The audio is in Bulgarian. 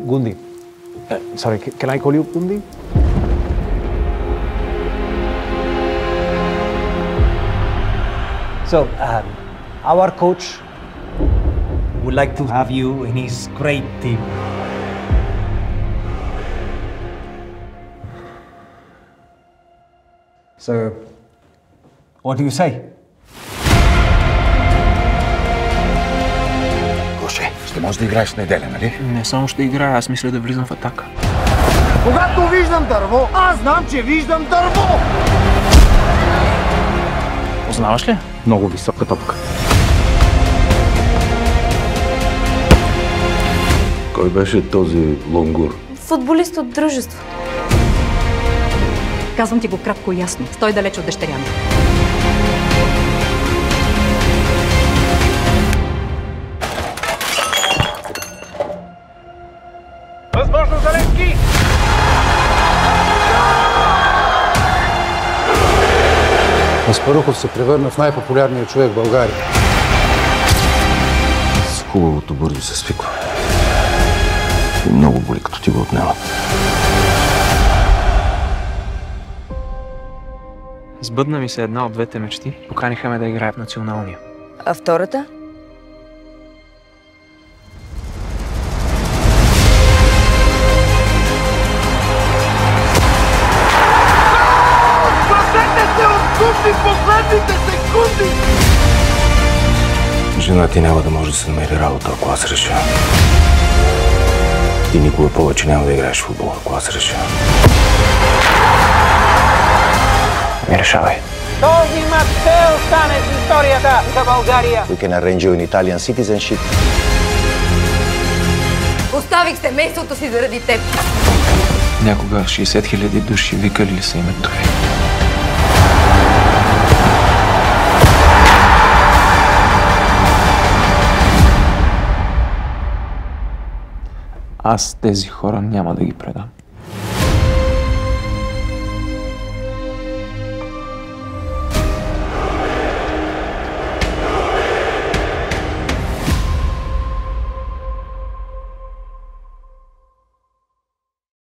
Gundi. Sorry, can I call you Gundi? So, our coach would like to have you in his great team. So, what do you say? Гоше, ще можеш да играеш в неделя, нали? Не само ще играя, аз мисля да влизам в атака. Когато виждам дърво, аз знам, че виждам дърво! Познаваш ли? Много висока топка. Кой беше този лонгур? Футболист от дружество. Казвам ти го кратко и ясно. Стой далеч от дъщеря ми. Възможно за Левски! Аспарухов се превърна в най-популярния човек в България. С хубавото бързо се свиква. И много боли, като ти го отнемат. Сбъдна ми се една от двете мечти. Поканиха ме да играя в националния. А втората? Спасете се от Гунди последните секунди! Жена ти няма да може да се намери работа, ако аз реша. Ти никога повече няма да играеш в футбол, ако аз реша. Не решавай. Този мач ще остане в историята за България. We can arrange you in Italian citizenship. Оставих семейството си заради теб. Някога 60 000 души викали ли са името ви? Аз тези хора няма да ги предам.